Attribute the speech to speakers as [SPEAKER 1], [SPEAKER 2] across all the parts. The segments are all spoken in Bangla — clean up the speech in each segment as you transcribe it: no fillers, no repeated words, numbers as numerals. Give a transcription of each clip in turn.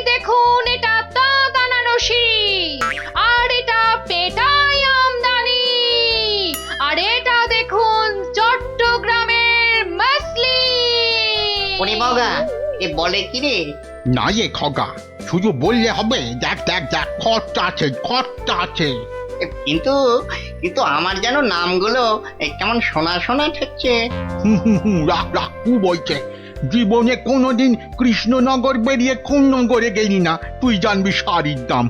[SPEAKER 1] দেখুন এটা তাঁত আনারসি, আর এটা পেটাই আমদানি, আর এটা দেখুন চট্টগ্রামের মাসলিন।
[SPEAKER 2] ওরে বাবা, এ বলে কি রে?
[SPEAKER 3] না যে খগা, শুধু বললে হবে? দেখ দেখ দেখ, খরচা আছে, খরচা আছে।
[SPEAKER 2] কিন্তু কিন্তু আমার যেন নামগুলো কেমন শোনা শোনা ঠেকছে।
[SPEAKER 3] রাখ রাখ, কু বলছে? জীবনে কোনোদিন কৃষ্ণনগর বেরিয়ে কোন নগরে গেলি না, তুই জানবি শাড়ির দাম।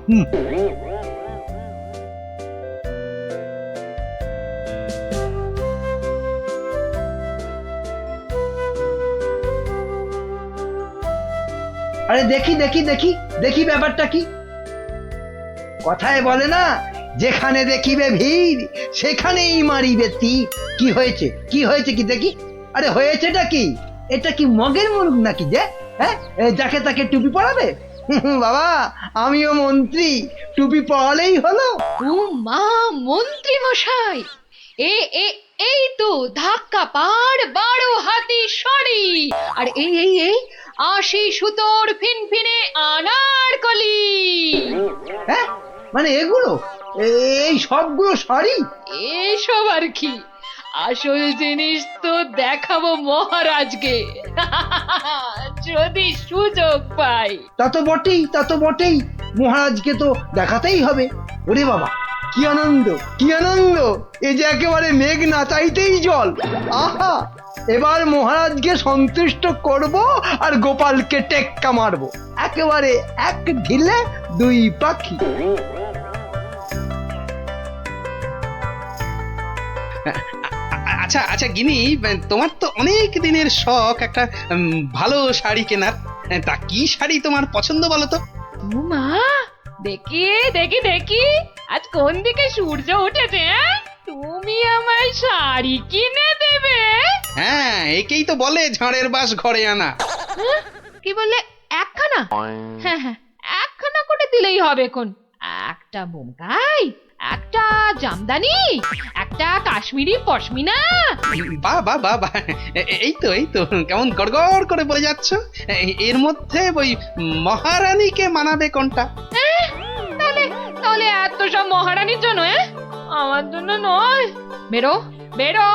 [SPEAKER 4] আরে দেখি দেখি দেখি দেখি ব্যাপারটা কি। কথায় বলে না, যেখানে দেখিবে ভিড় সেখানেই মারিবে তীর। কি হয়েছে কি হয়েছে কি দেখি? আরে হয়েছেটা কি? এটা কি মগের মুলুক নাকি যে হ্যাঁ যাকে তাকে টুপি পরাবে? বাবা, আমিও মন্ত্রী, টুপি পরালেই হলো।
[SPEAKER 1] ও মা, মন্ত্রী মশাই, এ এ এই তো ধাক্কা পাড় 12 হাতি শাড়ি, আর এই এই এই 80 সুতোর ফিনফিনে আনারকলি।
[SPEAKER 4] হ্যাঁ মানে এগুলো, এই সবগুলো শাড়ি?
[SPEAKER 1] এসব আর কি, আসল জিনিস তো দেখাবো মহারাজকে যদি সুযোগ পাই।
[SPEAKER 4] তা তো বটেই, তা তো বটেই, মহারাজকে তো দেখাতেই হবে। ওরে বাবা, কি আনন্দ কি আনন্দ! এ যে একেবারে মেঘ না চাইতেই জল। আহা, এবার মহারাজকে সন্তুষ্ট করব আর গোপালকে টেক্কা মারবো, একেবারে এক ঢিলে দুই পাখি।
[SPEAKER 5] আচ্ছা আচ্ছা গিনি, তোমার তো অনেক দিনের শখ একটা ভালো শাড়ি কেনার। তা কি শাড়ি তোমার পছন্দ বলো তো?
[SPEAKER 1] ও মা, দেখি দেখি দেখি, আজ কোন দিকে সূর্য উঠেছে? তুমি আমায় শাড়ি কিনে দেবে?
[SPEAKER 5] হ্যাঁ, একেই তো বলে ঝড়ের বাস ঘরে আনা।
[SPEAKER 1] কি বললে? একখানা? হ্যাঁ হ্যাঁ, একখানা করে দিলেই হবে। কোন একটা বোমকাই, একটা জামদানি, একটা কাশ্মীরি পশমিনা।
[SPEAKER 5] বাহ বাহ বাহ বাহ, এই তো এই তো, কেমন গড়গড় করে বলে যাচ্ছ। এর মধ্যে ওই মহারানীকে মানাবে কোনটা?
[SPEAKER 1] তাহলে তাহলে এত সব মহারানীর জন্য? আমার জন্য নয়। বেরো বেরো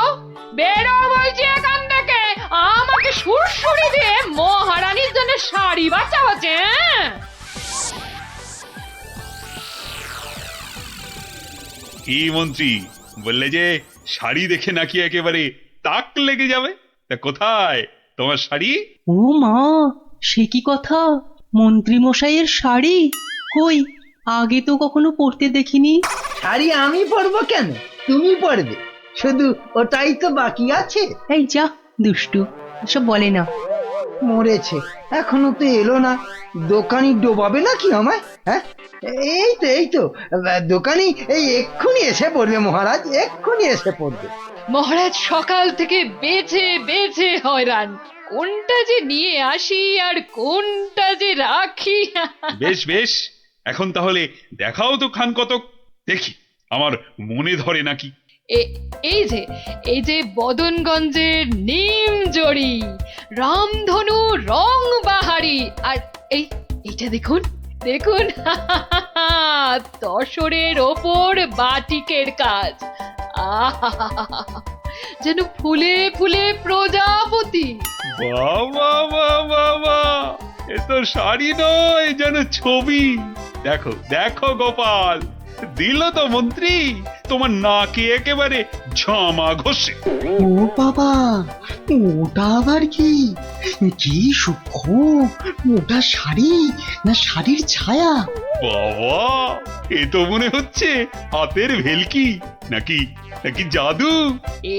[SPEAKER 1] বেরো বলছি এখান থেকে। আমাকে সুরসুরি দিয়ে মহারানীর জন্য শাড়ি বাঁচাচ্ছে।
[SPEAKER 6] কি মন্ত্রী, বললে যে শাড়ি দেখে নাকি একেবারে তাক লেগে যাবে? তা কোথায় তোমার শাড়ি?
[SPEAKER 7] ও মা, সে কি কথা! মন্ত্রী মশাইয়ের শাড়ি কই, আগে তো কখনো পরতে দেখিনি।
[SPEAKER 4] শাড়ি আমি পরবো কেন, তুমি পরবে। শুধু ওটাই তো বাকি আছে।
[SPEAKER 7] এই যা দুষ্টু, এসব বলে না।
[SPEAKER 4] মরেছে, এখনো তো এলো না। দোকানি ডোবাবে নাকি আমায়? হ্যাঁ, এই তো দোকানি এই এক্ষুনি এসে পড়বে মহারাজ, এক্ষুনি এসে পড়বে।
[SPEAKER 1] মহারাজ সকাল থেকে বেছে বেছে হয়রান, কোনটা যে নিয়ে আসি আর কোনটা যে রাখি।
[SPEAKER 6] বেশ বেশ, এখন তাহলে দেখাও তো খান কতক, দেখি আমার মনে ধরে নাকি। এই যে বদনগঞ্জের নিম জড়ি, রামধনু রং বাহারি, আর এইটা দেখুন দেখুন, তসরের ওপর বাটিকের কাজ। যেন ফুলে ফুলে প্রজাপতি। বাবা বাবা বাবা, এ তো শাড়ি নয়, যেন ছবি। দেখো দেখো গোপাল, দিল তো মন্ত্রী তোমার নাকে একেবারে ঝামা ঘষে।
[SPEAKER 4] ও বাবা, ওটা আবার কি? কি সূক্ষ্ম! ওটা শাড়ি না শাড়ির ছায়া?
[SPEAKER 6] বাবা, এ তো মনে হচ্ছে হাতের ভেলকি, নাকি নাকি জাদু।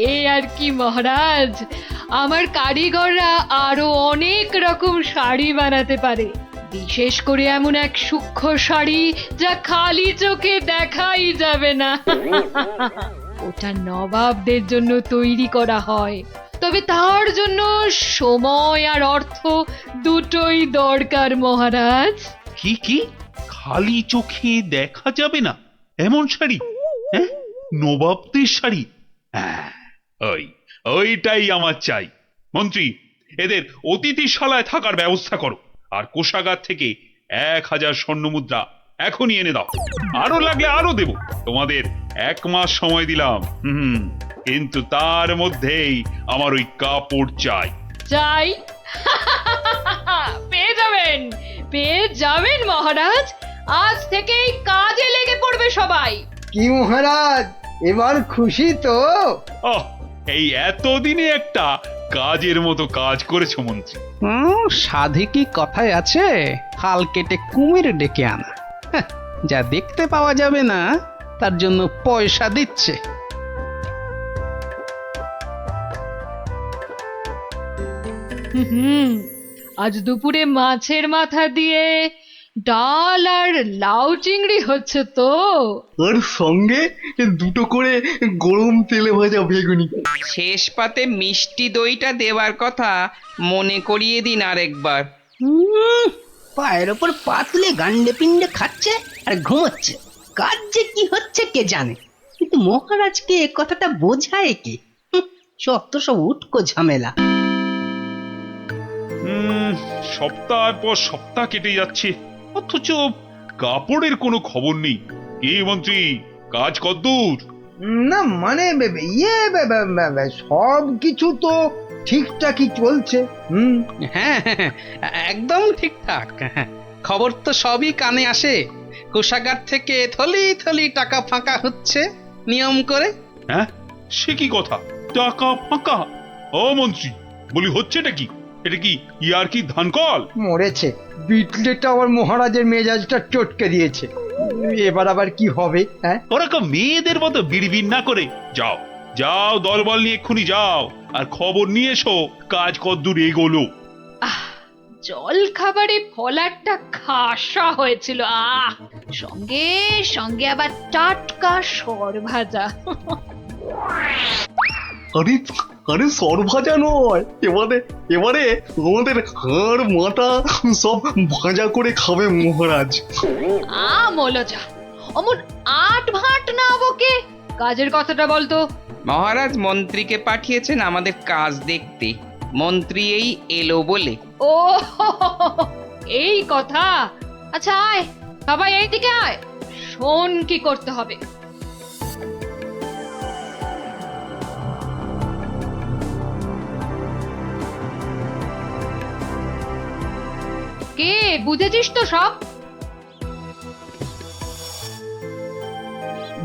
[SPEAKER 1] এ আর কি মহারাজ, আমার কারিগররা আরো অনেক রকম শাড়ি বানাতে পারে, বিশেষ করে এমন এক সূক্ষ্ম শাড়ি যা খালি চোখে দেখাই যাবে না। ওটা নবাবদের জন্য তৈরি করা হয়, তবে তার জন্য সময় আর অর্থ দুটোই দরকার মহারাজ।
[SPEAKER 6] কি কি খালি চোখে দেখা যাবে না এমন শাড়ি? হ্যাঁ, নবাবদের শাড়ি? হ্যাঁ, ওইটাই আমার চাই। মন্ত্রী, এদের অতিথিশালায় থাকার ব্যবস্থা করো, আর কোষাগার থেকে 1000 স্বর্ণমুদ্রা এখনই এনে দাও। আরো লাগলে আরো দেব। তোমাদের 1 মাস সময় দিলাম। কিন্তু তার মধ্যেই আমার ওই কাপড় চাই।
[SPEAKER 1] চাই? পেয়ে যাবেন, পেয়ে যাবেন মহারাজ। আজ থেকেই কাজে লেগে পড়বে সবাই।
[SPEAKER 4] কি মহারাজ, এবার খুশি তো?
[SPEAKER 6] আহ, এই এতদিনে একটা কাজের মতো কাজ করেছো মন্ত্রী।
[SPEAKER 5] সাধে কি কথায় আছে, হাল কেটে কুমির ডেকে আনা। হ্যাঁ, যা দেখতে পাওয়া যাবে না তার জন্য পয়সা দিচ্ছে।
[SPEAKER 1] হুম, আজ দুপুরে মাছের মাথা দিয়ে ডাল আর লাউ চিংড়ি হচ্ছে তো।
[SPEAKER 8] আর সঙ্গে 2টো করে গরম তেলে ভাজা বেগুনি।
[SPEAKER 9] শেষ পাতে মিষ্টি দইটা দেওয়ার কথা মনে করিয়ে দিন আরেকবার।
[SPEAKER 10] পায়ের ওপর পা তুলে গান্ডে পিণ্ডে খাচ্ছে আর ঘুমোচ্ছে। কাজ যে কি হচ্ছে কে জানে, কিন্তু মহারাজকে এ কথাটা বোঝায় কে? যত সব উটকো ঝামেলা।
[SPEAKER 6] সপ্তাহ পর সপ্তাহ কেটে যাচ্ছে, অথচ কাপড়ের কোনো খবর নেই। কি মন্ত্রী, কাজ কদ্দূর?
[SPEAKER 4] না মানে সব কিছু তো ঠিকঠাকই চলছে।
[SPEAKER 5] হ্যাঁ, একদম ঠিকঠাক। খবর তো সবই কানে আসে। কোষাগার থেকে থলি থলি টাকা ফাঁকা হচ্ছে নিয়ম করে।
[SPEAKER 6] হ্যাঁ, সে কি কথা? টাকা ফাঁকা? ও মন্ত্রী, বলি হচ্ছেটা কি? এটা কি ইয়ার কি ধান কল?
[SPEAKER 4] মরেছে বিটলেটা আবার মহারাজের মেজাজটা চটকে দিয়েছে। এবার আবার কি হবে? হ্যাঁ,
[SPEAKER 6] ওরকম মেয়েদের মতো বিড়বিড় না করে যাও যাও, দলবল নিয়ে এক্ষুনি যাও আর খবর নিয়ে এসো কাজ কদ্দূর এগোলো।
[SPEAKER 1] জল খাবারে ফলারটা খাসা হয়েছিল। সঙ্গে সঙ্গে আবার টাটকা সর ভাজা।
[SPEAKER 8] আরে আরে সর ভাজা নয়, এবারে আমাদের হাড় মাথা সব ভাজা করে খাবে মহারাজ।
[SPEAKER 1] মলজা, অমন আট ভাট না বকে কাজের কথাটা বলতো।
[SPEAKER 9] মহারাজ মন্ত্রীকে পাঠিয়েছেন আমাদের কাজ দেখতে। মন্ত্রী এই এলো বলে।
[SPEAKER 1] ও, এই কথা। আচ্ছা আয় সবাই এইদিকে আয়, শোন কি করতে হবে। কে বুঝেছিস তো সব?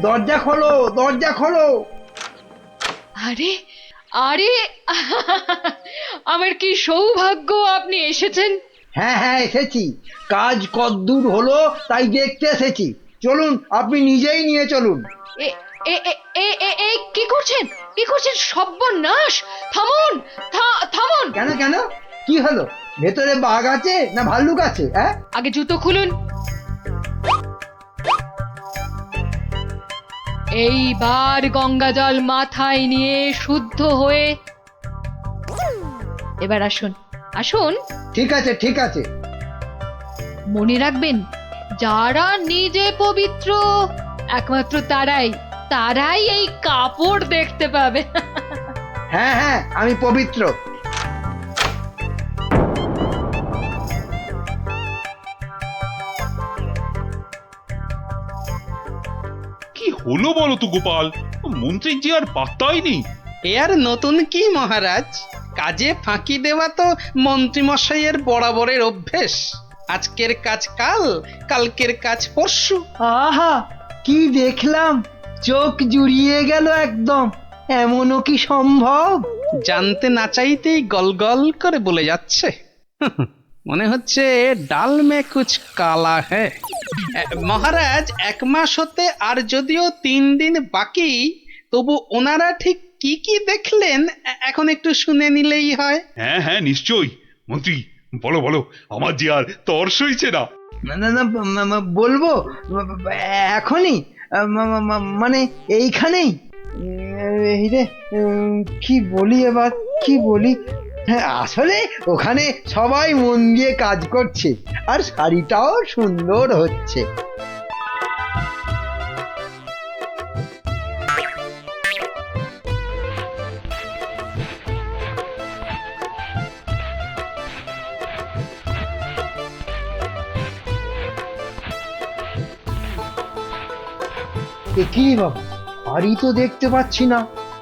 [SPEAKER 4] দরজা খোলো, দরজা খোলো।
[SPEAKER 1] আরে আরে, আমার কি সৌভাগ্য আপনি এসেছেন।
[SPEAKER 4] হ্যাঁ হ্যাঁ এসেছি, কাজ কদ্দূর হলো তাই দেখতে এসেছি। চলুন, আপনি নিজেই নিয়ে চলুন।
[SPEAKER 1] এ এ এ এ এ এ কি করছেন, কি করছেন? সর্বনাশ! থামুন, থামুন।
[SPEAKER 4] কেন কেন, কি হলো? ভেতরে বাঘ আছে না ভাল্লুক আছে? হ্যাঁ,
[SPEAKER 1] আগে জুতো খুলুন। এইবার গঙ্গা জল মাথায় নিয়ে শুদ্ধ হয়ে এবার আসুন, আসুন।
[SPEAKER 4] ঠিক আছে ঠিক আছে।
[SPEAKER 1] মনে রাখবেন, যারা নিজে পবিত্র একমাত্র তারাই এই কাপড় দেখতে পাবে।
[SPEAKER 4] হ্যাঁ হ্যাঁ, আমি পবিত্র।
[SPEAKER 6] কি হলো বলো তো গোপাল, মন্ত্রীর যে আর পাত্তাই নেই।
[SPEAKER 5] এ আর নতুন কি মহারাজ, কাজে ফাঁকি দেওয়া তো মন্ত্রীমশাইয়ের বরাবরের অভ্যেস। আজকের কাজ কাল, কালকের কাজ পরশু।
[SPEAKER 4] আহা, কি দেখলাম, চোখ জুড়িয়ে গেল একদম। এমনও কি সম্ভব?
[SPEAKER 5] জানতে না চাইতেই গল গল করে বলে যাচ্ছে। মনে হচ্ছে ডাল মে কুছ কালা হ্যাঁ। মহারাজ, 1 মাস হতে আর যদিও 3 দিন বাকি, তবু ওনারা ঠিক কি কি দেখলেন এখন একটু শুনে নিলেই হয়।
[SPEAKER 6] হ্যাঁ হ্যাঁ নিশ্চয়ই। মন্ত্রী বলো বলো, আমার যে আর তর সইছে না।
[SPEAKER 4] না না না, বলবো এখনই, মানে এইখানেই। এই রে, কি বলি এবার, কি বলি? হ্যাঁ, আসলে ওখানে সবাই মন দিয়ে কাজ করছে আর শাড়িটাও সুন্দর হচ্ছে। এ কি বাবা, শাড়ি তো দেখতে পাচ্ছি না,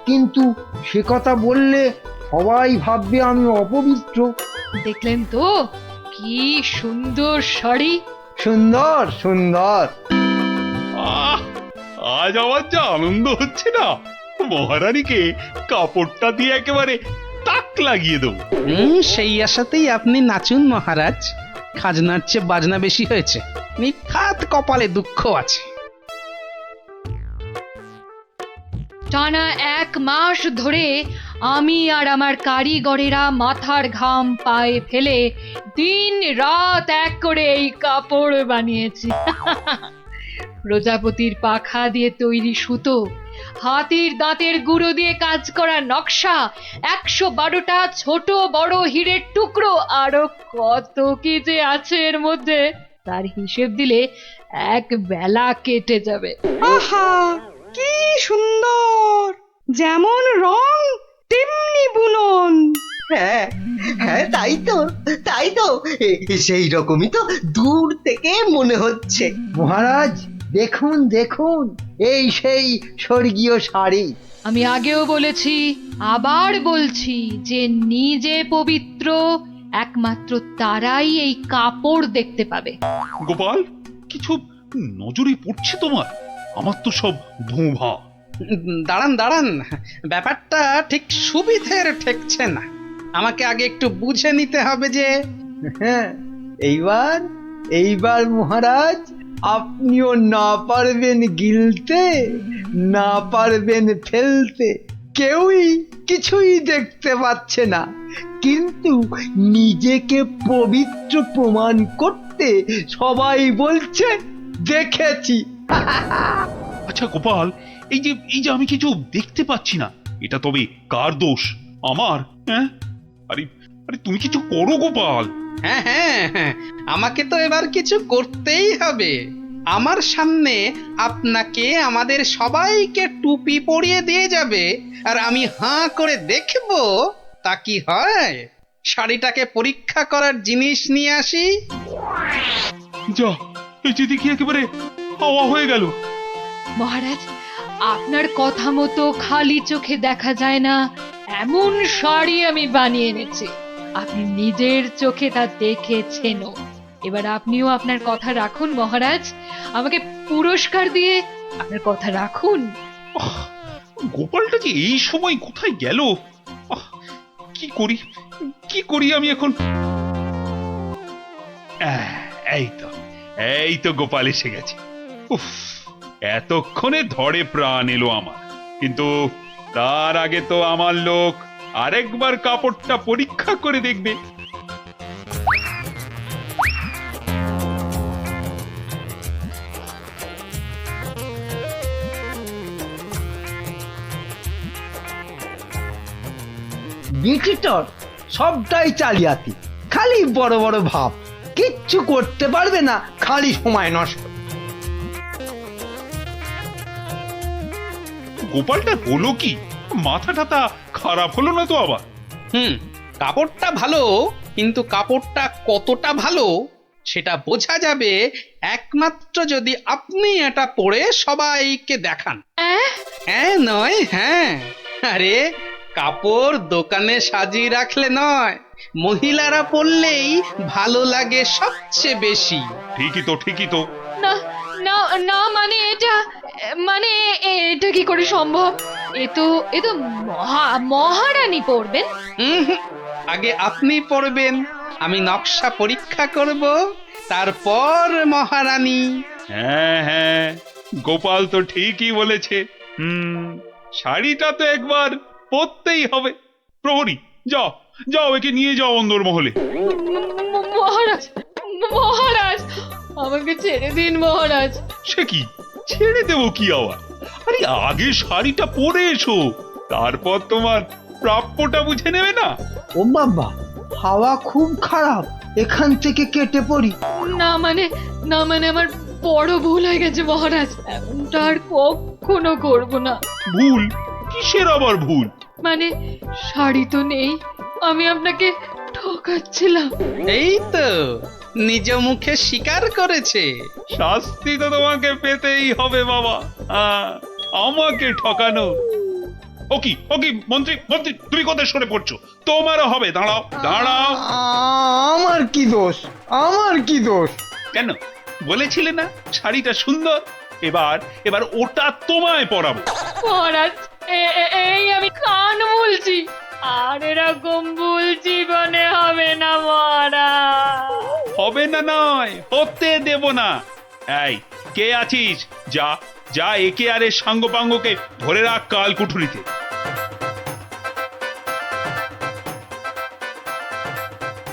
[SPEAKER 4] কিন্তু সে কথা বললে সবাই ভাববে আমি অপবিত্র।
[SPEAKER 1] দেখলেন তো কি সুন্দর শাড়ি।
[SPEAKER 4] সুন্দর সুন্দর।
[SPEAKER 6] আহ, আজ আমার যা আনন্দ হচ্ছে না, মহারানীকে কাপড়টা দিয়ে একেবারে তাক লাগিয়ে দেবো।
[SPEAKER 5] সেই আশাতেই আপনি নাচুন মহারাজ। খাজনার চেয়ে বাজনা বেশি হয়েছে, নিখাত কপালে দুঃখ আছে।
[SPEAKER 1] টানা 1 মাস ধরে আমি আর আমার কারিগরেরা মাথার ঘাম পায়ে ফেলে দিন রাত এক করে এই কাপড় বানিয়েছি। প্রজাপতির পাখা দিয়ে তৈরি সুতো, হাতির দাঁতের গুঁড়ো দিয়ে কাজ করা নকশা, 112টা ছোট বড় হীরের টুকরো, আরো কত কি যে আছে এর মধ্যে, তার হিসেব দিলে এক বেলা কেটে যাবে।
[SPEAKER 7] আহা কি সুন্দর, যেমন রং তেমনি বুনন।
[SPEAKER 10] হ্যাঁ হ্যাঁ, তাই তো সেই রকমই তো দূর থেকে মনে হচ্ছে।
[SPEAKER 4] মহারাজ দেখুন দেখুন, এই সেই স্বর্গীয় শাড়ি।
[SPEAKER 1] আমি আগেও বলেছি, আবার বলছি যে নিজে পবিত্র একমাত্র তারাই এই কাপড় দেখতে পাবে।
[SPEAKER 6] গোপাল, কিছু নজরে পড়ছে তোমার? আমার তো সব ধোঁভা।
[SPEAKER 5] দাঁড়ান দাঁড়ান, ব্যাপারটা ঠিক সুবিধের ঠেকছে না। আমাকে আগে একটু বুঝে নিতে হবে যে।
[SPEAKER 4] হ্যাঁ, এইবার মহারাজ আপনিও না পারবেন গিলতে, না পারবেন ফেলতে, কেউই কিছুই দেখতে পাচ্ছে না, কিন্তু নিজেকে পবিত্র প্রমাণ করতে সবাই বলছে দেখেছি।
[SPEAKER 6] আচ্ছা গোপাল, এই যে আমি কিছু দেখতে পাচ্ছি না, এটা তবে কার দোষ? আমার? হ্যাঁ, আরে আরে তুমি কিছু করো গোপাল।
[SPEAKER 5] হ্যাঁ হ্যাঁ হ্যাঁ, আমাকে তো এবার কিছু করতেই হবে। আমার সামনে আপনাকে আমাদের সবাইকে টুপি পরিয়ে দিয়ে যাবে, আর আমি হাঁ করে দেখব তা কি হয়। শাড়িটাকে পরীক্ষা করার জিনিস নিয়ে আসি।
[SPEAKER 6] যা, এই যে দেখি একেবারে হাওয়া হয়ে গেল।
[SPEAKER 1] মহারাজ, আপনার কথা মতো খালি চোখে দেখা যায় না এমন শাড়ি আমি বানিয়ে এনেছি। আপনি নিজের চোখে তা দেখেছেনও। এবার আপনিও আপনার কথা রাখুন মহারাজ, আমাকে পুরস্কার দিয়ে আপনার কথা রাখুন।
[SPEAKER 6] আহ, গোপালটা যে এই সময় কোথায় গেল? আহ, কি করি আমি এখন? এই তো গোপাল এসে গেছে। উফ, এতক্ষণে ধরে প্রাণ এলো আমার। কিন্তু তার আগে তো আমার লোক আরেকবার কাপড়টা পরীক্ষা করে দেখবে।
[SPEAKER 4] বিটিটর সবটাই চালিয়াতি, খালি বড় বড় ভাব, কিচ্ছু করতে পারবে না, খালি সময় নষ্ট।
[SPEAKER 6] গোপালটা হলো কি? মাথা টাথা খারাপ হলো না তো আবার?
[SPEAKER 5] কাপড়টা ভালো, কিন্তু কাপড়টা কতটা ভালো সেটা বোঝা যাবে একমাত্র যদি আপনি এটা পরে সবাইকে দেখান। হ্যাঁ নয় হ্যাঁ, আরে কাপড় দোকানে সাজিয়ে রাখলে নয়, মহিলারা পরলেই ভালো লাগে সবচেয়ে বেশি।
[SPEAKER 6] ঠিকই তো।
[SPEAKER 1] না না না, মানে এটা কি করে সম্ভব? এ তো মহারানী পরবেন।
[SPEAKER 5] আগে আপনি পরবেন, আমি নকশা পরীক্ষা করব, তারপর মহারানী।
[SPEAKER 6] হ্যাঁ, গোপাল তো ঠিকই বলেছে। শাড়িটা তো একবার পরতেই হবে। প্রহরী, যাও একে নিয়ে যাও অন্দর মহলে।
[SPEAKER 1] মহারাজ, আমাকে ছেড়ে দিন মহারাজ।
[SPEAKER 6] সে কি, ছেড়ে দেবো কি আবার? আরে আগে শাড়িটা পরে এসো, তারপর তোমার প্রাপ্যটা বুঝে নেবে না?
[SPEAKER 4] ও বাবা, হাওয়া খুব খারাপ, এখান থেকে কেটে পড়ি।
[SPEAKER 1] না মানে আমার বড় ভুল হয়ে গেছে মহারাজ, এমনটা আর কখনো করব না।
[SPEAKER 6] ভুল? কিসের আবার ভুল?
[SPEAKER 1] মানে শাড়ি তো নেই, আমি আপনাকে ঠকাচ্ছিলাম।
[SPEAKER 5] এই তো নিজ মুখে স্বীকার করেছে।
[SPEAKER 6] শাস্তি তো তোমাকে পেতেই হবে বাবা। আমাকে ঠকানো। ও কি মন্ত্রী মন্ত্রী, তুমি কোথায় সরে পড়ছো? তোমারও হবে, দাঁড়াও দাঁড়াও।
[SPEAKER 4] আমার কি দোষ? আমার কি দোষ?
[SPEAKER 6] কেন বলেছিলে না শাড়িটা সুন্দর? এবার ওটা তোমায় পরাবো।
[SPEAKER 1] মহারাজ, এই আমি কান বলছি, আর এরকম ভুল জীবনে হবে না মহারাজ।
[SPEAKER 6] হবে না নয়, হতে দেব না। এই কে আছিস? যা যা একে আর এর সাঙ্গপাঙ্গকে ধরে রাখ কাল কুঠুরিতে।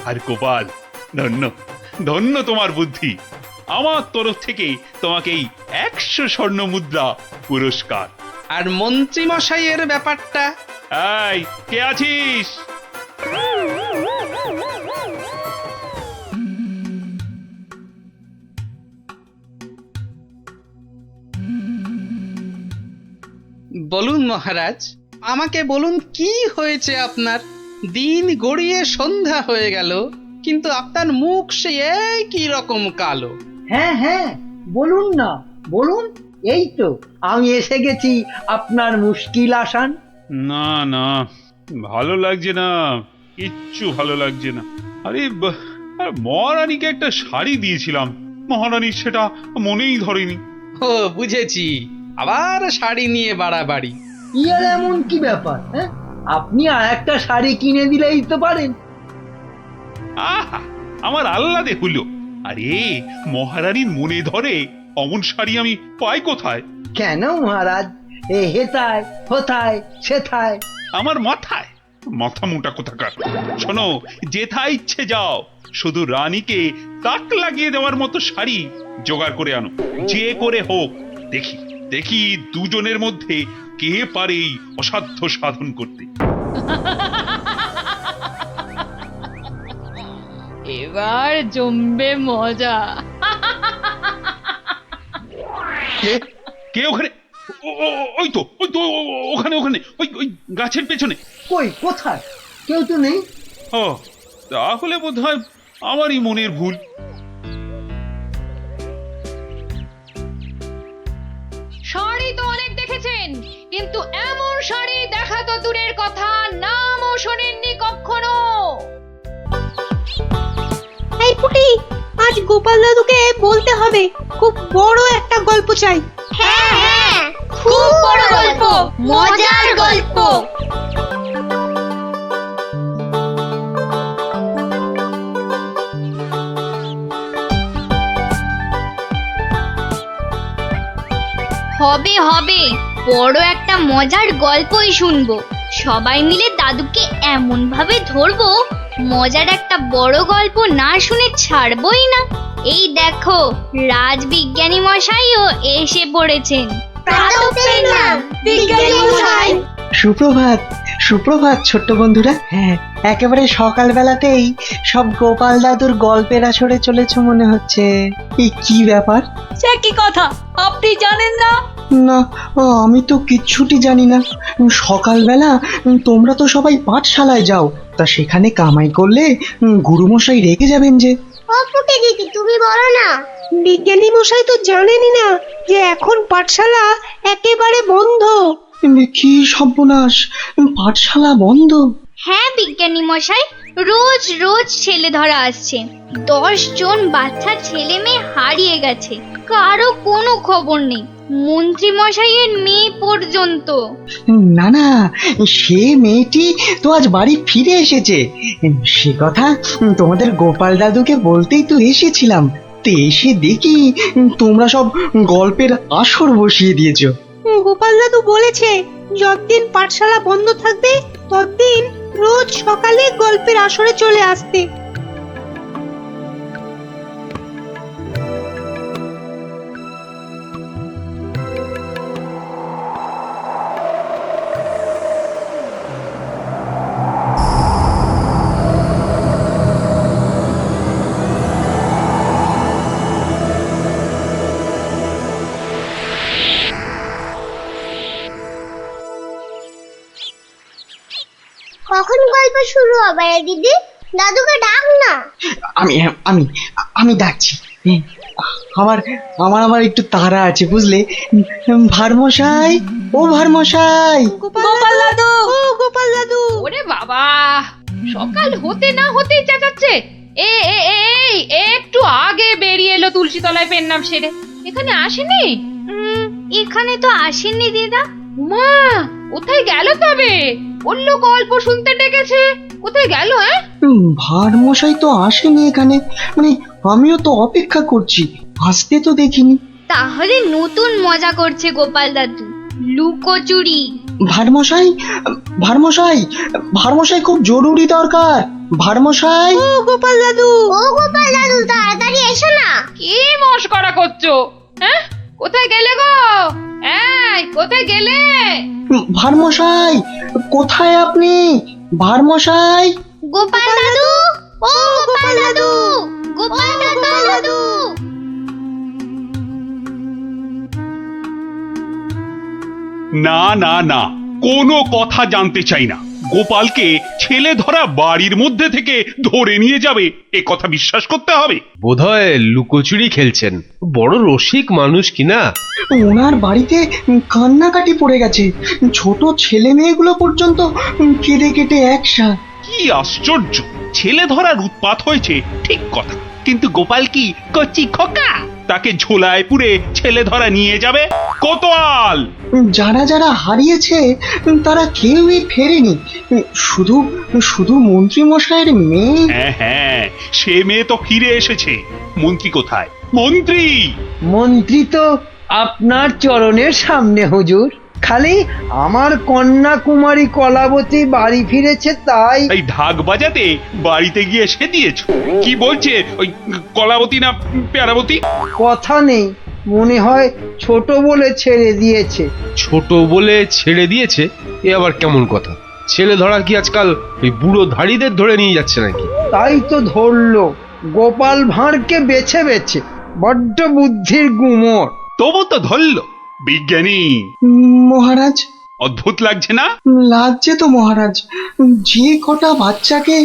[SPEAKER 6] আর গোপাল, ধন্য ধন্য তোমার বুদ্ধি। আমার তরফ থেকে তোমাকে এই 100 স্বর্ণ মুদ্রা পুরস্কার।
[SPEAKER 5] আর মন্ত্রী মশাইয়ের ব্যাপারটা?
[SPEAKER 6] এই কে আছিস?
[SPEAKER 5] বলুন মহারাজ, আমাকে বলুন কি হয়েছে আপনার? দিন গড়িয়ে সন্ধ্যা হয়ে গেল, কিন্তু আপনার মুখ সে একই রকম কালো।
[SPEAKER 4] হ্যাঁ হ্যাঁ, বলুন না, বলুন। এই তো আমি এসে গেছি আপনার মুশকিল আসান।
[SPEAKER 6] না না, ভালো লাগছে না, কিচ্ছু ভালো লাগছে না। আরে আর মহারানীকে একটা শাড়ি দিয়েছিলাম, মহারানী সেটা মনেই ধরেনি।
[SPEAKER 5] ও বুঝেছি, আবার শাড়ি নিয়ে বাড়াবাড়ি।
[SPEAKER 4] কি আর এমন কি ব্যাপার? হ্যাঁ, আপনি আর একটা শাড়ি কিনে দিলেই তো পারেন।
[SPEAKER 6] আহা, আমার আহ্লাদে হলো। আরে মহারানীর মনে ধরে অমন শাড়ি আমি পাই কোথায়?
[SPEAKER 4] কেন মহারাজ? এ হেথায় হোথায় সেথায়।
[SPEAKER 6] আমার মাথায় মাথা মোটা কোথাকার। শোনো, যেথায় ইচ্ছে যাও, শুধু রানীকে তাক লাগিয়ে দেওয়ার মতো শাড়ি জোগাড় করে আনো, যে করে হোক। দেখি দেখি দুজনের মধ্যে কে পারে এই অসাধ্য সাধন করতে।
[SPEAKER 1] এবার জমবে মজা।
[SPEAKER 6] কে কে ওখানে? ওই তো ওখানে ওই গাছের পেছনে।
[SPEAKER 4] কই, কোথায়? কেউ তো নেই।
[SPEAKER 6] ও, তাহলে বোধহয় আমারই মনের ভুল।
[SPEAKER 1] শাড়ি তো অনেক দেখেছেন, কিন্তু এমন শাড়ি দেখা তো দূরের কথা, নামও শোনেননি কখনো।
[SPEAKER 11] এই পুটি, আজ গোপাল দাদুকে বলতে হবে, খুব বড় একটা গল্প চাই।
[SPEAKER 12] হ্যাঁ হ্যাঁ, খুব বড় গল্প, মজার গল্প। হবে হবে, বড় একটা মজার গল্পই শুনবো। সবাই মিলে দাদুকে এমন ভাবে ধরবো, মজার একটা বড় গল্প না শুনে ছাড়বই না। এই দেখো, রাজবিজ্ঞানী মশাইও এসে পড়েছেন।
[SPEAKER 13] সুপ্রভাত, সুপ্রভাত ছোট্ট বন্ধুরা। হ্যাঁ, একেবারে সকালবেলাতেই সব গোপাল দাদুর গল্পের আসরে চলেছ মনে হচ্ছে। এই কি ব্যাপার?
[SPEAKER 11] সে কি কথা, আপনি জানেন না?
[SPEAKER 13] না, আমি তো কিচ্ছুটি জানি না। সকালবেলা তোমরা তো সবাই পাঠশালায় যাও, তা সেখানে কামাই করলে গুরুমশাই রেগে যাবেন যে।
[SPEAKER 12] দিদি তুমি বলো না।
[SPEAKER 11] বিজ্ঞানী মশাই তো জানেনই না যে এখন পাঠশালা একেবারে বন্ধ।
[SPEAKER 13] কি সর্বনাশ, পাঠশালা বন্ধ?
[SPEAKER 12] হ্যাঁ বিজ্ঞানী মশাই, রোজ রোজ ছেলে ধরা আসছে। 10 জন বাচ্চা ছেলে মেয়ে হারিয়ে গেছে, কারো কোনো খবর নেই, মন্ত্রী মশাইয়ের মেয়ে পর্যন্ত।
[SPEAKER 13] না না, সে মেয়েটি তো আজ বাড়ি ফিরে এসেছে। সে কথা তোমাদের গোপাল দাদুকে বলতেই তো এসেছিলাম। তো এসে দেখি তোমরা সব গল্পের আসর বসিয়ে দিয়েছো।
[SPEAKER 11] গোপাল দাদু বলেছে যতদিন পাঠশালা বন্ধ থাকবে ততদিন রোজ সকালে গল্পের আসরে চলে আসতে।
[SPEAKER 12] কখন গল্প শুরু হবে দিদি?
[SPEAKER 11] দাদুকে ডাক না।
[SPEAKER 13] আমি আমি আমি ডাকছি। আমার আমার আমার একটু তাড়া আছে বুঝলে। ভারমশাই, ও ভারমশাই।
[SPEAKER 11] গোপাল দাদু, ও গোপাল দাদু।
[SPEAKER 1] ওরে বাবা, সকাল হতে না হতেই চেঁচাচ্ছে। এই একটু আগে বেরিয়ে এলো তুলসী তলায় পেন নাম সেরে, এখানে আসেনি?
[SPEAKER 12] এখানে তো আসেননি দিদা।
[SPEAKER 1] মা কোথায় গেল তবে? বললো গল্প শুনতে ডেকেছে, কোথায় গেল?
[SPEAKER 13] ভারমশাই তো আসেনি এখানে, মানে আমিও তো অপেক্ষা করছি, আসতে তো দেখিনি।
[SPEAKER 12] তাহলে নতুন মজা করছে গোপাল দাদু, লুকোচুরি।
[SPEAKER 13] ভারমশাই, ভারমশাই, ভারমশাই খুব জরুরি দরকার। ভারমশাই,
[SPEAKER 11] ও গোপাল দাদু, ও গোপাল দাদু, তাড়াতাড়ি এসো না।
[SPEAKER 1] কি মস্করা করছো? হ্যাঁ, কোথায় গেলে গো? এই কোথায় গেলে?
[SPEAKER 13] ভারমশাই কোথায় আপনি? ভারমশাই,
[SPEAKER 12] গোপাল দাদু, ও গোপাল দাদু, গোপাল দাদু।
[SPEAKER 6] না না না, কোনো কথা জানতে চাই না। গোপালকে ছেলে ধরা বাড়ির মধ্যে থেকে ধরে নিয়ে যাবে, এ কথা বিশ্বাস করতে হবে?
[SPEAKER 14] বোধহয় লুকোচুরি খেলছেন, বড় রসিক মানুষ কিনা।
[SPEAKER 13] ওনার বাড়িতে কান্নাকাটি পড়ে গেছে, ছোট ছেলে মেয়েগুলো পর্যন্ত কেঁদে কেটে একসা।
[SPEAKER 6] কি আশ্চর্য! ছেলে ধরার উৎপাত হয়েছে ঠিক কথা, কিন্তু গোপাল কি কচি খোকা? তাকে ঝোলায় পুরে ছেলে ধরা নিয়ে যাবে? কোতোয়াল!
[SPEAKER 13] যারা যারা হারিয়েছে তারা কেউই ফেরেনি, শুধু শুধু মন্ত্রী মশাইয়ের মেয়ে।
[SPEAKER 6] হ্যাঁ হ্যাঁ, সে মেয়ে তো ফিরে এসেছে। মন্ত্রী কোথায়? মন্ত্রী!
[SPEAKER 4] মন্ত্রী তো আপনার চরণের সামনে হুজুর। খালি আমার কন্যা কুমারী কলাবতী বাড়ি ফিরেছে তাই।
[SPEAKER 6] এই ঢাক বাজাতে বাড়িতে গিয়ে সে দিয়েছ? কি বলছে ওই কলাবতী না প্যারাবতী?
[SPEAKER 4] কথা নেই, মনে হয় ছোট বলে ছেড়ে দিয়েছে।
[SPEAKER 14] ছোট বলে ছেড়ে দিয়েছে? এ আবার কেমন কথা? ছেলে ধরা কি আজকাল ওই বুড়ো ধাড়িদের ধরে নিয়ে যাচ্ছে নাকি?
[SPEAKER 4] তাই তো ধরলো গোপাল ভাঁড়কে বেছে বেছে, বড্ড বুদ্ধির গুমর।
[SPEAKER 6] তবু তো ধরল বিজ্ঞানী।
[SPEAKER 13] মহারাজ,
[SPEAKER 6] অদ্ভুত লাগছে না?
[SPEAKER 13] লাগছে তো মহারাজ। যে কটা বাচ্চাকে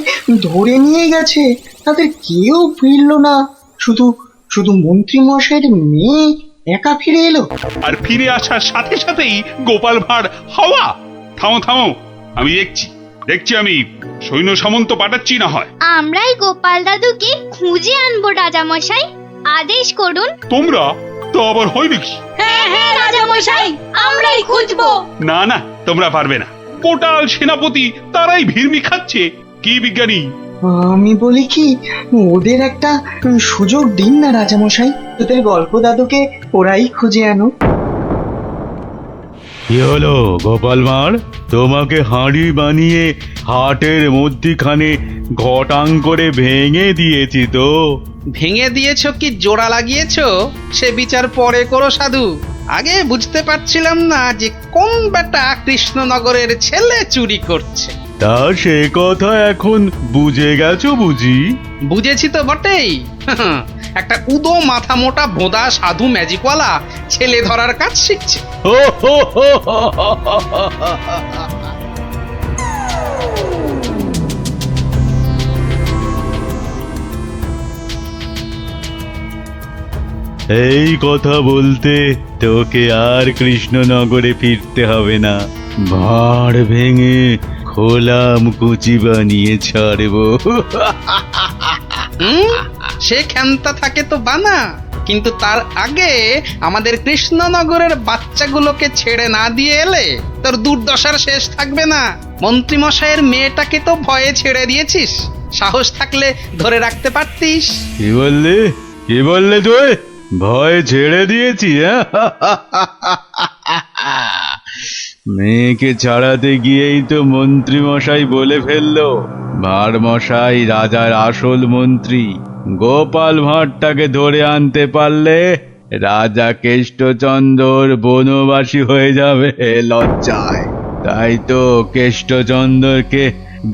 [SPEAKER 13] ধরে নিয়ে গেছে তাদের কেউ ফিরলো না, শুধু শুধু মন্ত্রী মশাইয়ের মেয়ে একা ফিরে এলো।
[SPEAKER 6] আর ফিরে আসার সাথে সাথেই গোপাল ভাঁড় হাওয়া। থামো থামো, আমি দেখছি আমি সৈন্য সামন্ত পাঠাচ্ছি না হয়।
[SPEAKER 12] আমরাই গোপাল দাদুকে খুঁজে আনবো রাজামশাই, আদেশ করুন।
[SPEAKER 6] তোমরা তো আবার হয় নাকি?
[SPEAKER 11] হ্যাঁ হ্যাঁ রাজামশাই, আমরাই খুঁজবো।
[SPEAKER 6] না না, তোমরা পারবে না। কোটাল সেনাপতি তারাই ভিড়মি খাচ্ছে। কি বিজ্ঞানী?
[SPEAKER 13] আমি বলি কি, ওদের একটা সুযোগ দিন না রাজামশাই, তোদের গল্প দাদুকে ওরাই খুঁজে আনো।
[SPEAKER 15] কি হলো গোপাল ভাঁড়, তোমাকে হাঁড়ি বানিয়ে হাটের মধ্যিখানে ঘটাং করে ভেঙে দিয়েছি তো।
[SPEAKER 5] ভেঙে দিয়েছ কি জোড়া লাগিয়েছো সে বিচার পরে করো সাধু। আগে বুঝতে পারছিলাম না যে কোন বেটা কৃষ্ণনগরের ছেলে চুরি করছে।
[SPEAKER 15] তা সে কথা এখন বুঝে গেছো বুঝি?
[SPEAKER 5] বুঝেছি তো বটেই। একটা উদো মাথা মোটা ভোদা সাধু ম্যাজিকওয়ালা ছেলে ধরার কাজ শিখছে।
[SPEAKER 15] এই কথা বলতে তোকে আর কৃষ্ণনগরে ফিরতে হবে না, ভাঁড় ভেঙে খোলাম কুচি বানিয়ে ছাড়বো।
[SPEAKER 5] সে ক্ষমতা থাকে তো বানা, কিন্তু তার আগে আমাদের কৃষ্ণনগরের বাচ্চাগুলোকে ছেড়ে না দিয়ে এলে তোর দুর্দশার শেষ থাকবে না। মন্ত্রী মশাইয়ের মেয়েটাকে তো ভয়ে ছেড়ে দিয়েছিস, সাহস থাকলে ধরে রাখতে পারতিস।
[SPEAKER 15] কি বললে তুই? ভয় ছেড়ে দিয়েছি? মেয়েকে ছাড়াতে গিয়েই তো মন্ত্রী মশাই বলে ফেললো ভাঁড় মশাই রাজার আসল মন্ত্রী। গোপাল ভাঁড়টাকে ধরে আনতে পারলে রাজা কেষ্টচন্দ্র বনবাসী হয়ে যাবে লজ্জায়। তাই তো কেষ্টচন্দ্রকে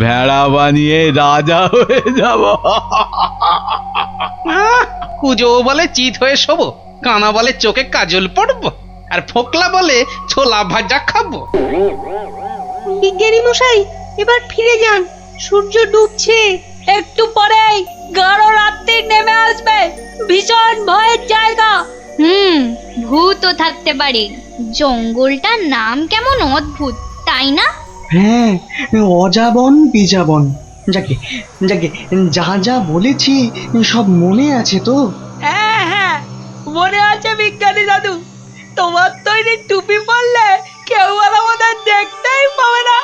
[SPEAKER 15] ভেড়া বানিয়ে রাজা হয়ে যাব।
[SPEAKER 5] কুজো বলে চিত হয়ে শোবো, কানা বলে চোখে কাজল পড়বো, আর ফোকলা বলে ছোলা ভাজা খাবো।
[SPEAKER 11] বিজ্ঞানী মশাই, এবার ফিরে যান, সূর্য ডুবছে, একটু পরেই গাঢ় রাত্রি নেমে আসবে, ভীষণ ভয়ের জায়গা।
[SPEAKER 12] ভূতও থাকতে পারে। জঙ্গলটার নাম কেমন অদ্ভুত, তাই না?
[SPEAKER 13] হ্যাঁ, অজাবন বিজাবন। যাকে যাকে যা যা বলেছি সব মনে আছে তো?
[SPEAKER 11] হ্যাঁ হ্যাঁ, মনে আছে বিজ্ঞানী দাদু। তোমার তৈরি টুপি পরলে কেউ আর আমাদের দেখতেই পাবে না।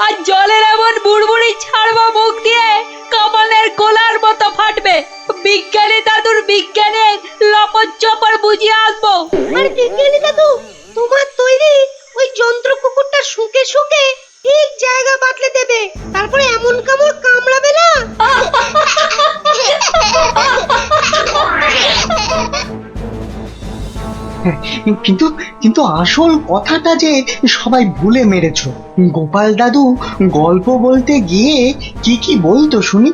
[SPEAKER 11] আর জলের এমন বুড়বুড়ি ছাড়বো মুখ দিয়ে, কামানের গোলার মতো ফাটবে। বিজ্ঞানী দাদুর বিজ্ঞানের লপট চপর বুঝিয়ে আসবো। আর বিজ্ঞানী দাদু, তোমার তৈরি ওই যন্ত্র কুকুরটা শুকে শুকে ঠিক জায়গা বাতলে দেবে, তারপরে এমন কামড় কামড়াবে না।
[SPEAKER 13] কিন্তু কিন্তু আসল কথাটা যে সবাই ভুলে মেরেছ। গোপাল দাদু গল্প বলতে গিয়ে কি কি বলতো শুনি?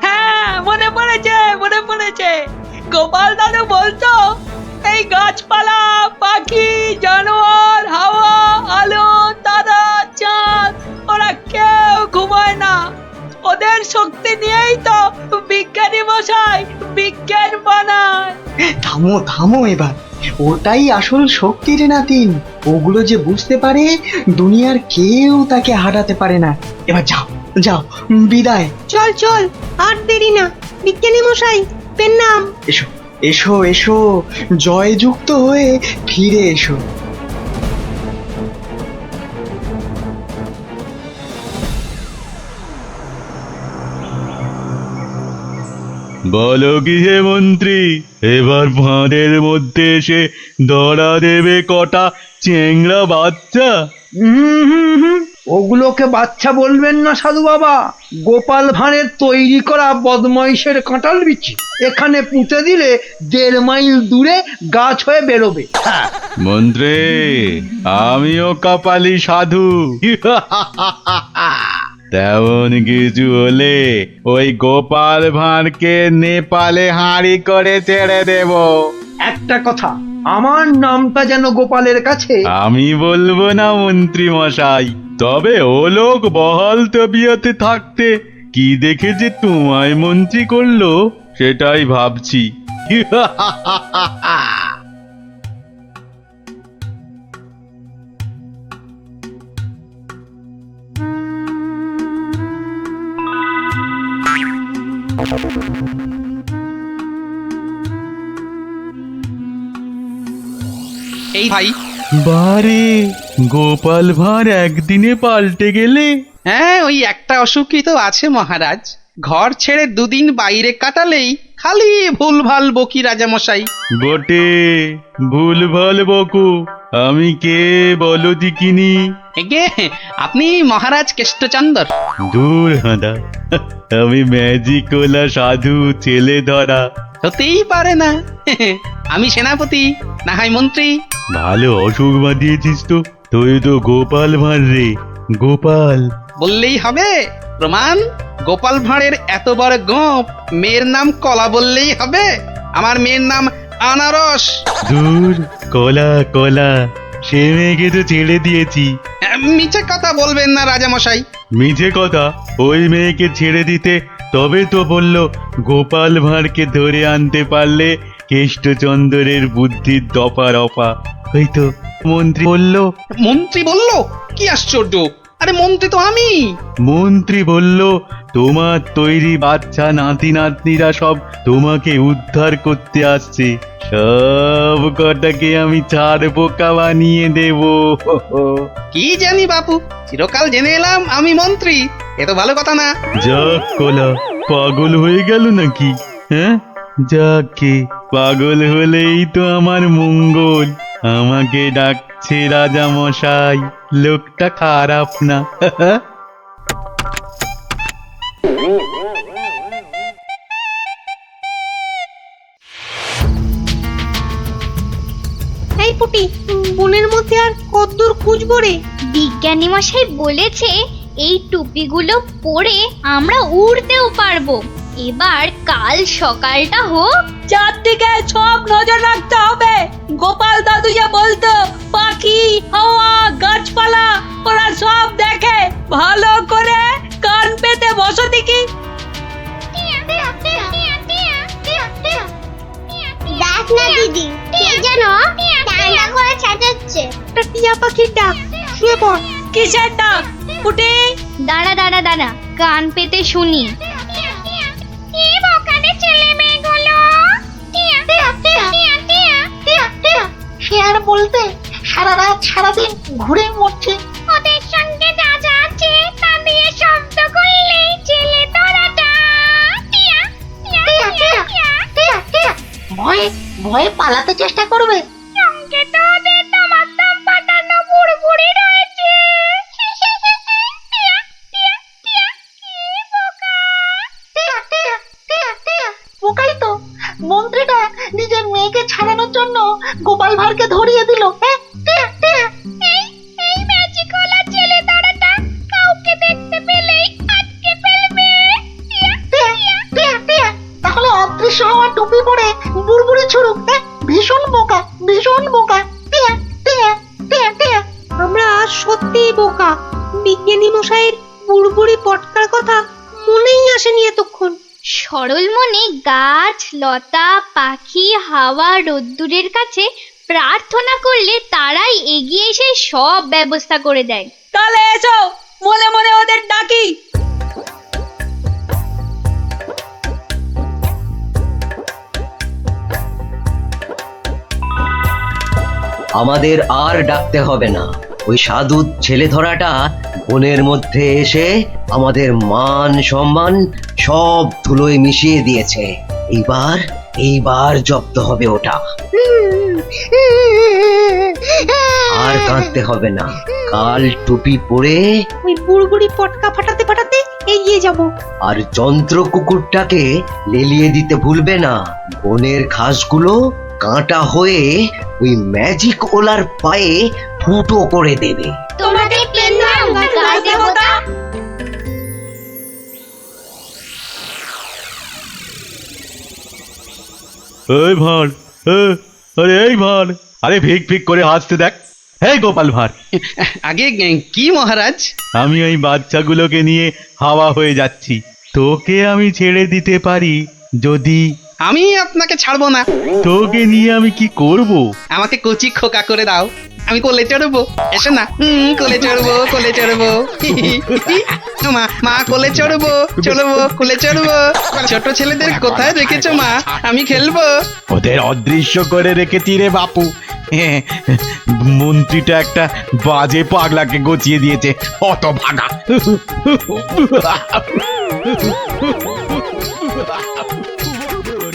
[SPEAKER 11] হ্যাঁ, মনে পড়েছে মনে পড়েছে। গোপাল দাদু বলতো এই গাছপালা, পাখি, জানোয়ার, হাওয়া, আলো, তারা, চাঁদ, ওরা কেউ ঘুমায় না। ওদের শক্তি নিয়েই তো বিজ্ঞানী মশাই বিজ্ঞান বানায়।
[SPEAKER 13] থামো থামো এবার, ওটাই আসল শক্তি রে নাতিন। ওগুলো যে বুঝতে পারে, দুনিয়ার কেউ তাকে হারাতে পারে না। এবার যাও যাও, বিদায়।
[SPEAKER 11] চল চল, আর দেরি না। বিজ্ঞানী মশাই, পেন নাম।
[SPEAKER 13] এসো এসো এসো, জয়যুক্ত হয়ে ফিরে এসো।
[SPEAKER 15] বলো কি হে মন্ত্রী, এবার ফাঁদের মধ্যে এসে ধরা দেবে কটা চেংড়া বাচ্চা?
[SPEAKER 4] ওগুলোকে বাচ্চা বলবেন না সাধু বাবা। গোপাল ভাঁড়ের তৈরি করা বদমাইশের কাঁঠাল বিচি এখানে পুঁতে দিলে 1.5 মাইল দূরে গাছ হয়ে বেরোবে।
[SPEAKER 15] মন্ত্রী, আমিও কপালি সাধু। তেমন কিছু হলে ওই গোপাল ভাঁড়কে নেপালে হাঁড়ি করে ছেড়ে দেব।
[SPEAKER 4] একটা কথা, আমার নামটা যেন গোপালের কাছে।
[SPEAKER 15] আমি বলবো না মন্ত্রী মশাই, তবে ও লোক বহাল তবিয়তে থাকতে কি দেখে যে তোমায় মন্ত্রী করলো সেটাই ভাবছি।
[SPEAKER 5] এই ভাই,
[SPEAKER 15] বারে গোপাল ভাঁড় একদিনে পাল্টে গেলে।
[SPEAKER 5] হ্যাঁ, ওই একটা অসুখই তো আছে মহারাজ। ঘর ছেড়ে 2 দিন বাইরে কাটালেই খালি ভুলভাল বকি রাজামশাই।
[SPEAKER 15] বটে, ভুলভাল বকু। আমি কে বলো দিকিনি?
[SPEAKER 5] এগে আপনি মহারাজ কেষ্টচন্দর।
[SPEAKER 15] দূর হাঁদা, আমি ম্যাজিকওয়ালা সাধু ছেলে ধরা।
[SPEAKER 5] হতেই পারে না। আমি সেনাপতি, না হয় মন্ত্রী।
[SPEAKER 15] ভালো অসুখ বাঁধিয়েছিস তো। তুই তো গোপাল ভাঁড় রে, গোপাল
[SPEAKER 5] বললেই হবে? প্রমাণ? গোপাল ভাঁড়ের এত বড় গোপ, মেয়ের নাম কলা বললেই হবে? আমার মেয়ের নাম আনারস।
[SPEAKER 15] দূর, কলা কলা, সে মেয়েকে তো ছেড়ে দিয়েছি।
[SPEAKER 5] মিছে কথা বলবেন না রাজামশাই।
[SPEAKER 15] মিছে কথা? ওই মেয়েকে ছেড়ে দিতে তবে তো বলল গোপাল ভাঁড়কে ধরে আনতে পারলে কেষ্টচন্দ্রের বুদ্ধির দফা রফা। ওই তো মন্ত্রী বলল।
[SPEAKER 5] মন্ত্রী বলল? কি আশ্চর্য! আরে মন্ত্রী তো আমি।
[SPEAKER 15] মন্ত্রী বলল তোমার তৈরি বাচ্চা নাতি নাতনিরা সব তোমাকে উদ্ধার করতে আসছে। সব কটাকে আমি ছাড় বোকা বানিয়ে দেব।
[SPEAKER 5] কি জানি বাপু, চিরকাল জেনে এলাম আমি মন্ত্রী। এ তো ভালো কথা না।
[SPEAKER 15] যাক কলা, পাগল হয়ে গেল নাকি? হ্যাঁ, যাকে পাগল হলেই তো আমার মঙ্গল। আমাকে ডাকছে রাজা মশাই, লোকটা খারাপ না।
[SPEAKER 11] এই পুটি, বনের মধ্যে আর কতদূর খুঁজবো রে?
[SPEAKER 12] বিজ্ঞানী মশাই বলেছে এই টুপিগুলো পরে আমরা উড়তেও পারবো। এবার কাল সকালটা হোক,
[SPEAKER 11] চারদিকে সব নজর রাখতে হবে। গোপাল দাদু যা বলতো, পাক পাখি হাওয়া গাছপালা ওরা সব দেখে। ভালো করে কান পেতে বসো দেখি।
[SPEAKER 12] দেখ না দিদি, কে যেন ডান্ডা করে চেঁচাচ্ছে।
[SPEAKER 11] টিয়া পাখির ডাক। শুয়ে পড়। কিসের ডাক? উঠে
[SPEAKER 12] দাঁড়া দাঁড়া দাঁড়া, কান পেতে শুনি।
[SPEAKER 2] সে আর বলতে, সারা রাত সারাদিন ঘুরে মরছে।
[SPEAKER 12] ওদের সঙ্গে যা যা আছে তা দিয়ে শব্দ করলেই ছেলে তোরাটা
[SPEAKER 2] ভয়ে ভয়ে পালাতে চেষ্টা করবে।
[SPEAKER 12] সঙ্গে তো ওদের তোমার পাঠানো বুড়বুড়ি রয়েছে।
[SPEAKER 2] বোকাই তো, মন্ত্রীটা নিজের মেয়েকে ছাড়ানোর জন্য গোপাল ভাঁড়কে ধরিয়ে দিল।
[SPEAKER 12] এই ম্যাজিকওয়ালা ছেলে তোরাটা কাউকে দেখতে পেলেই আটকে ফেলবে।
[SPEAKER 2] তাহলে অদৃশ্য হওয়া টুপি পরে বুড়বুড়ি ছুড়ুক। ভীষণ বোকা, ভীষণ বোকা।
[SPEAKER 11] আমরা সত্যিই বোকা। বিজ্ঞানী মশাইয়ের বুড়বুড়ি পটকার কথা মনেই আসেনি এতক্ষণ।
[SPEAKER 12] সরল মনে গাছ লতা পাখি হাওয়া রোদ্দুরের কাছে প্রার্থনা করলে তারাই এগিয়ে এসে সব ব্যবস্থা করে দেয়।
[SPEAKER 11] তাহলে এসো, মনে মনে ওদের ডাকি।
[SPEAKER 16] আমাদের আর ডাকতে হবে না। ওই সাধু ছেলে ধরাটা বনের মধ্যে এসে আমাদের মান সম্মান সব ধুলোয় মিশিয়ে দিয়েছে। এইবার জব্দ হবে ওটা। আর কাঁদতে হবে না। কাল টুপি পরে
[SPEAKER 11] ওই বুড়বুড়ি পটকা ফাটাতে ফাটাতে এগিয়ে যাব।
[SPEAKER 16] আর যন্ত্র কুকুরটাকে লেলিয়ে দিতে ভুলবে না। বনের ঘাসগুলো কাঁটা হয়ে ওই ম্যাজিক ওলার পায়ে ফুটো করে দেবে।
[SPEAKER 12] তোমাকে প্রণাম গাছ দেবতা।
[SPEAKER 15] এই ভাঁড়, আরে এই ভাঁড়, আরে ভিক ভিক করে হাসতে দেখ। হে গোপাল ভাঁড়,
[SPEAKER 5] আগে কি মহারাজ?
[SPEAKER 15] আমি ওই বাচ্চাগুলোকে নিয়ে হাওয়া হয়ে যাচ্ছি। তোকে আমি ছেড়ে দিতে পারি যদি।
[SPEAKER 5] আমি আপনাকে ছাড়বো না।
[SPEAKER 15] তোকে নিয়ে আমি কি করব?
[SPEAKER 5] আমাকে কচি খোকা করে দাও, আমি কোলে চড়বো। এসো না, কোলে চড়বো, কোলে চড়বো। মা কোলে চড়বো, কোলে চড়বো। ছোট ছেলেদের কোথায় রেখেছো মা? আমি খেলবো।
[SPEAKER 15] ওদের অদৃশ্য করে রেখেছি রে বাপু। মন্ত্রীটা একটা বাজে পাগলাকে গচিয়ে দিয়েছে, অত ভাগা।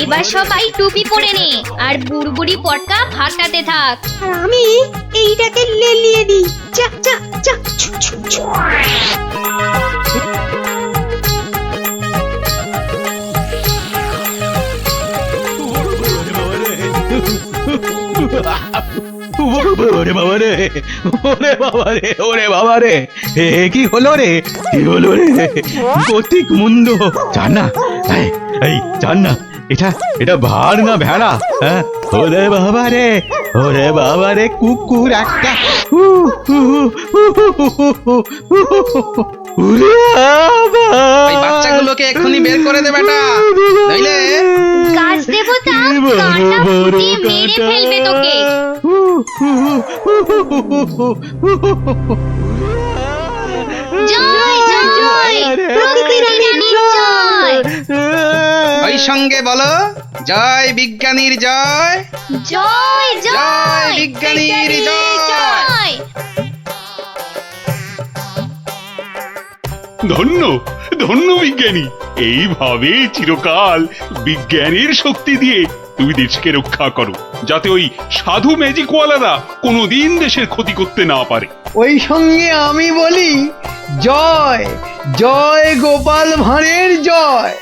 [SPEAKER 12] এবার সবাই টুপি পরে নে আর বুড়বুড়ি পটকা ফাটাতে থাক।
[SPEAKER 11] আর আমি এইটাকে লেলিয়ে দিই। যা যা যা।
[SPEAKER 15] ওরে বাবা রে, ওরে বাবা রে, ওরে বাবা রে, কি হলো রে, কি হলো রে? গতিক মুন্ড। জান না, এই জান না, এটা ভার না ভেড়া? হ্যাঁ, ওরে বাবা রে, ওরে বাবা রে, কুকুর একটা।
[SPEAKER 5] ওই বাচ্চাগুলোকে এক্ষুনি বের করে দে বেটা, নইলে
[SPEAKER 12] গাছ দেবতা কাঁটা ফুটিয়ে মেরে ফেলবে তোকে। জয় জয় প্রকৃতি রানীর জয়।
[SPEAKER 5] ওই সঙ্গে বলো, জয় বিজ্ঞানীর জয়,
[SPEAKER 12] জয়
[SPEAKER 5] জয় বিজ্ঞানীর জয়।
[SPEAKER 6] ধন্য ধন্য বিজ্ঞানী, এইভাবে চিরকাল বিজ্ঞানের শক্তি দিয়ে তুমি দেশকে রক্ষা করো, যাতে ওই সাধু ম্যাজিকওয়ালারা কোনোদিন দেশের ক্ষতি করতে না পারে।
[SPEAKER 4] ওই সঙ্গে আমি বলি, জয় জয় গোপাল ভাঁড়ের জয়।